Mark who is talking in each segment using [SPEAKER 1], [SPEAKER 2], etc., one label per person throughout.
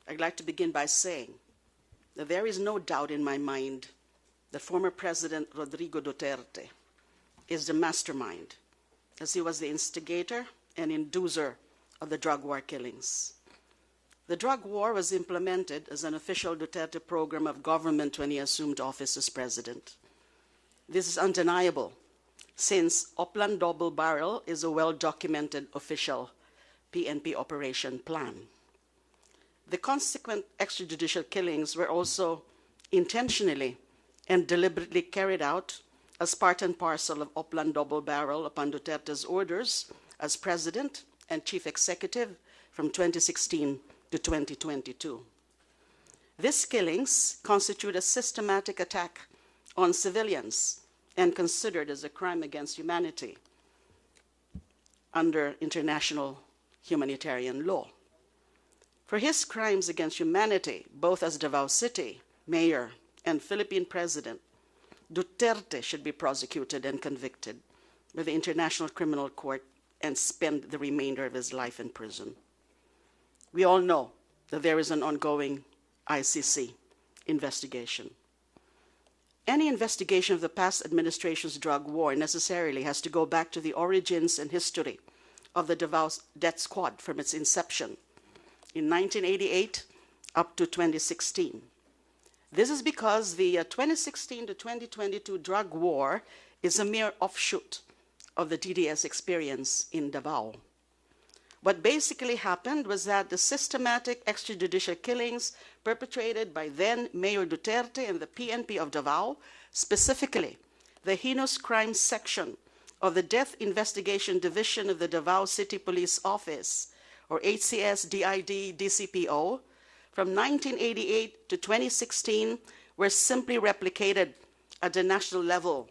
[SPEAKER 1] I'd like to begin by saying that there is no doubt in my mind that former President Rodrigo Duterte is the mastermind, as he was the instigator and inducer of the drug war killings. The drug war was implemented as an official Duterte program of government when he assumed office as president. This is undeniable, since Oplan Double Barrel is a well-documented official PNP operation plan. The consequent extrajudicial killings were also intentionally and deliberately carried out as part and parcel of Oplan Double Barrel upon Duterte's orders as president and chief executive from 2016 to 2022. These killings constitute a systematic attack on civilians and considered as a crime against humanity under international humanitarian law. For his crimes against humanity, both as Davao City mayor and Philippine president, Duterte should be prosecuted and convicted by the International Criminal Court and spend the remainder of his life in prison. We all know that there is an ongoing ICC investigation. Any investigation of the past administration's drug war necessarily has to go back to the origins and history of the Davao Death Squad from its inception in 1988 up to 2016. This is because the 2016 to 2022 drug war is a mere offshoot of the DDS experience in Davao. What basically happened was that the systematic extrajudicial killings perpetrated by then Mayor Duterte and the PNP of Davao, specifically the heinous crimes section of the Death Investigation Division of the Davao City Police Office, or HCS-DID DCPO, from 1988 to 2016 were simply replicated at the national level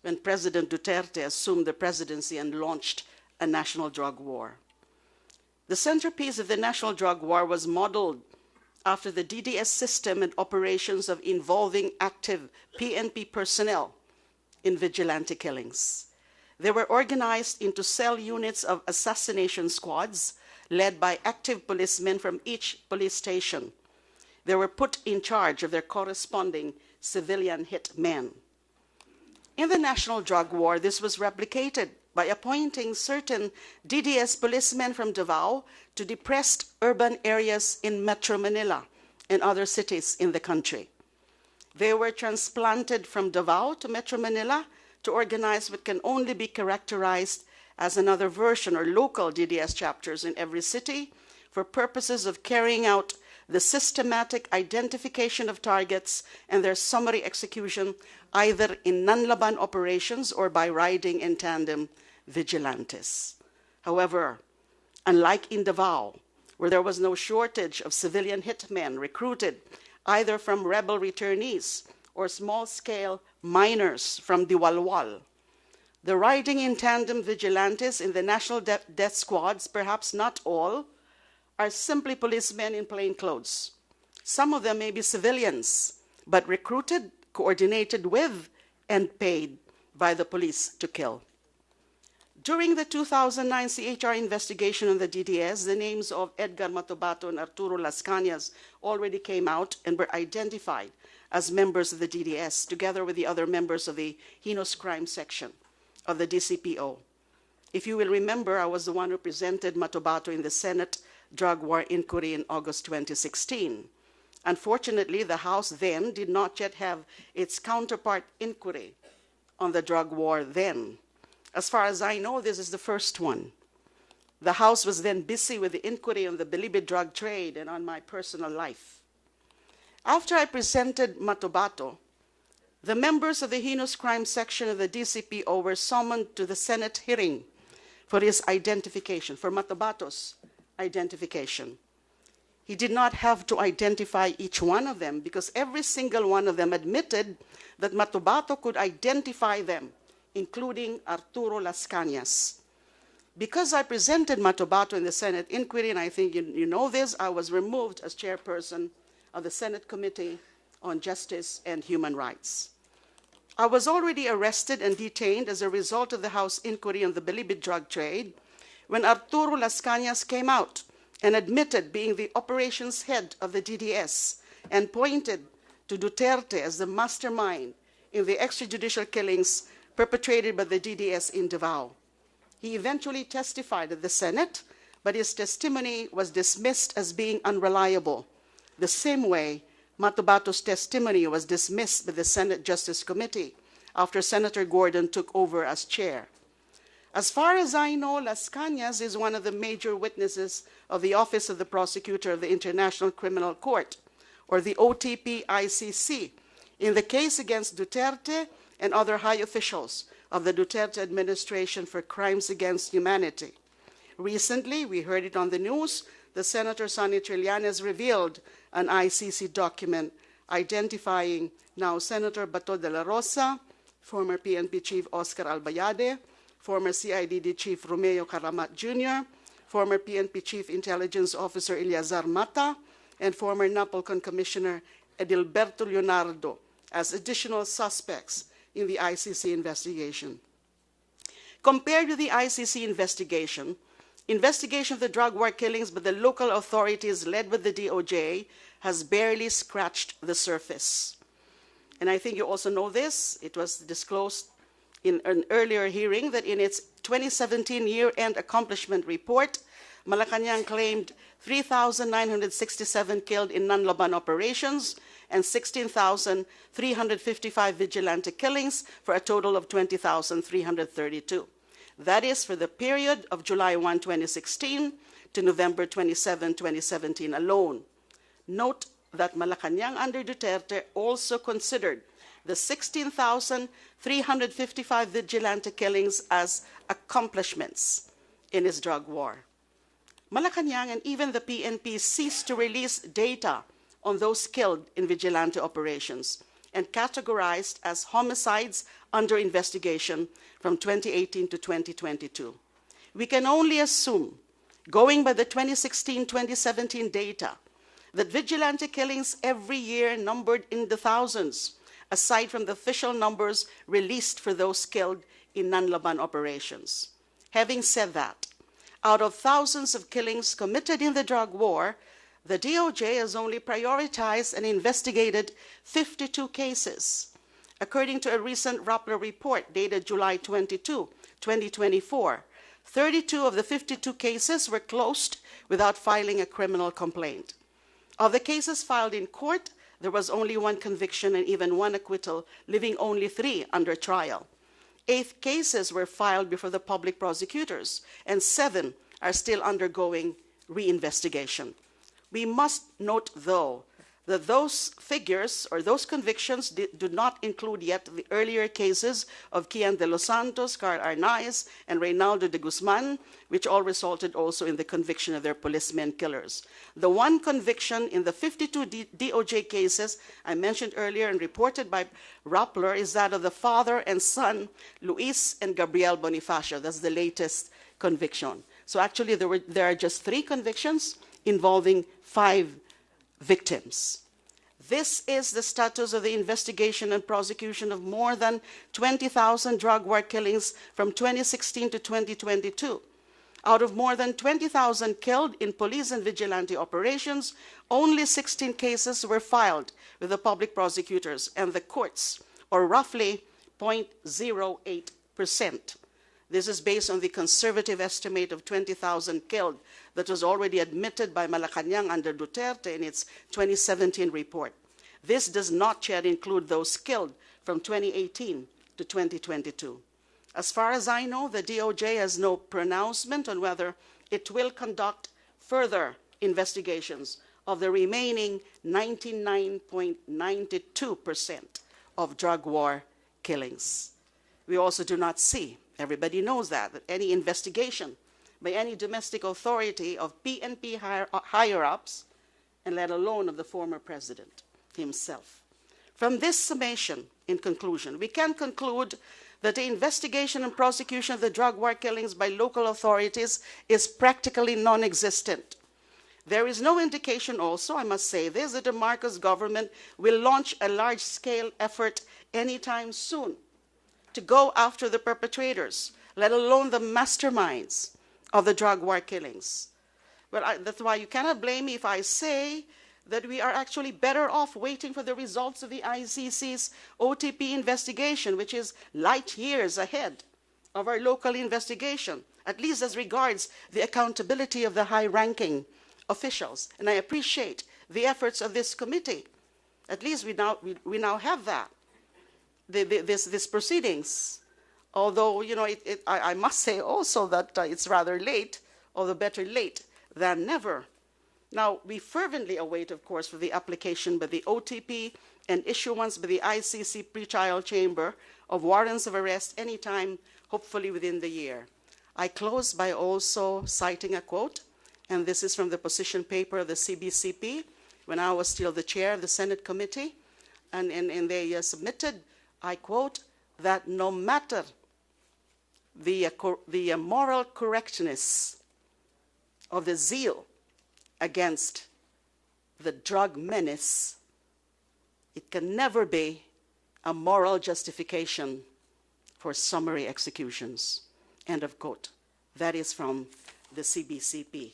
[SPEAKER 1] when President Duterte assumed the presidency and launched a national drug war. The centerpiece of the national drug war was modeled after the DDS system and operations of involving active PNP personnel in vigilante killings. They were organized into cell units of assassination squads led by active policemen from each police station. They were put in charge of their corresponding civilian hit men. In the national drug war, this was replicated by appointing certain DDS policemen from Davao to depressed urban areas in Metro Manila and other cities in the country. They were transplanted from Davao to Metro Manila to organize what can only be characterized as another version or local DDS chapters in every city for purposes of carrying out the systematic identification of targets and their summary execution either in non-laban operations or by riding in tandem vigilantes. However, unlike in Davao, where there was no shortage of civilian hitmen recruited either from rebel returnees or small-scale miners from Diwalwal, the riding in tandem vigilantes in the national death squads, perhaps not all, are simply policemen in plain clothes. Some of them may be civilians, but recruited, coordinated with, and paid by the police to kill. During the 2009 CHR investigation on the DDS, the names of Edgar Matobato and Arturo Las Cañas already came out and were identified as members of the DDS, together with the other members of the heinous crime section of the DCPO. If you will remember, I was the one who presented Matobato in the Senate drug war inquiry in August 2016. Unfortunately, the House then did not yet have its counterpart inquiry on the drug war then. As far as I know, this is the first one. The House was then busy with the inquiry on the Bilibid drug trade and on my personal life. After I presented Matobato, the members of the heinous crime section of the DCPO were summoned to the Senate hearing for his identification, for Matobato's identification. He did not have to identify each one of them because every single one of them admitted that Matobato could identify them, including Arturo Las Cañas. Because I presented Matobato in the Senate inquiry, and I think you know this, I was removed as chairperson of the Senate Committee on Justice and Human Rights. I was already arrested and detained as a result of the House inquiry on the Bilibid drug trade when Arturo Las Cañas came out and admitted being the operations head of the DDS and pointed to Duterte as the mastermind in the extrajudicial killings perpetrated by the DDS in Davao. He eventually testified at the Senate, but his testimony was dismissed as being unreliable, the same way Matubato's testimony was dismissed by the Senate Justice Committee after Senator Gordon took over as chair. As far as I know, Las Cañas is one of the major witnesses of the Office of the Prosecutor of the International Criminal Court, or the OTP-ICC, in the case against Duterte and other high officials of the Duterte administration for crimes against humanity. Recently, we heard it on the news, the Senator Sonny Trillanes revealed an ICC document identifying now Senator Bato de la Rosa, former PNP Chief Oscar Albayade, former CIDD Chief Romeo Caramat Jr., former PNP Chief Intelligence Officer Eleazar Mata, and former Napolcon Commissioner Edilberto Leonardo as additional suspects in the ICC investigation. Compared to the ICC investigation of the drug war killings by the local authorities led by the DOJ has barely scratched the surface. And I think you also know this. It was disclosed in an earlier hearing that in its 2017 year-end accomplishment report, Malacanang claimed 3,967 killed in non-laban operations and 16,355 vigilante killings for a total of 20,332. That is for the period of July 1, 2016 to November 27, 2017 alone. Note that Malacanang under Duterte also considered the 16,355 vigilante killings as accomplishments in his drug war. Malacanang and even the PNP ceased to release data on those killed in vigilante operations and categorized as homicides under investigation from 2018 to 2022. We can only assume, going by the 2016-2017 data, that vigilante killings every year numbered in the thousands, aside from the official numbers released for those killed in non-laban operations. Having said that, out of thousands of killings committed in the drug war, the DOJ has only prioritized and investigated 52 cases. According to a recent Rappler report dated July 22, 2024, 32 of the 52 cases were closed without filing a criminal complaint. Of the cases filed in court, there was only one conviction and even one acquittal, leaving only 3 under trial. 8 cases were filed before the public prosecutors, and 7 are still undergoing reinvestigation. We must note, though, that those figures or those convictions do not include yet the earlier cases of Kian de los Santos, Carl Arnaiz, and Reynaldo de Guzman, which all resulted also in the conviction of their policemen killers. The one conviction in the 52 DOJ cases I mentioned earlier and reported by Rappler is that of the father and son, Luis and Gabriel Bonifacio. That's the latest conviction. So actually there are just 3 convictions involving 5 victims. This is the status of the investigation and prosecution of more than 20,000 drug war killings from 2016 to 2022. Out of more than 20,000 killed in police and vigilante operations, only 16 cases were filed with the public prosecutors and the courts, or roughly 0.08%. This is based on the conservative estimate of 20,000 killed that was already admitted by Malacanang under Duterte in its 2017 report. This does not yet include those killed from 2018 to 2022. As far as I know, the DOJ has no pronouncement on whether it will conduct further investigations of the remaining 99.92% of drug war killings. We also do not see, everybody knows that any investigation by any domestic authority of PNP higher-ups, and let alone of the former president himself. From this summation, in conclusion, we can conclude that the investigation and prosecution of the drug war killings by local authorities is practically non-existent. There is no indication also, I must say this, that the Marcos government will launch a large-scale effort anytime soon to go after the perpetrators, let alone the masterminds of the drug war killings. Well, that's why you cannot blame me if I say that we are actually better off waiting for the results of the ICC's OTP investigation, which is light years ahead of our local investigation, at least as regards the accountability of the high-ranking officials. And I appreciate the efforts of this committee. At least we now have that, this proceedings. Although, you know, I must say also that it's rather late, although better late than never. Now, we fervently await, of course, for the application by the OTP and issuance by the ICC pretrial chamber of warrants of arrest anytime, hopefully within the year. I close by also citing a quote, and this is from the position paper of the CBCP, when I was still the chair of the Senate committee, and they submitted, I quote, that no matter the moral correctness of the zeal against the drug menace, it can never be a moral justification for summary executions. End of quote. That is from the CBCP.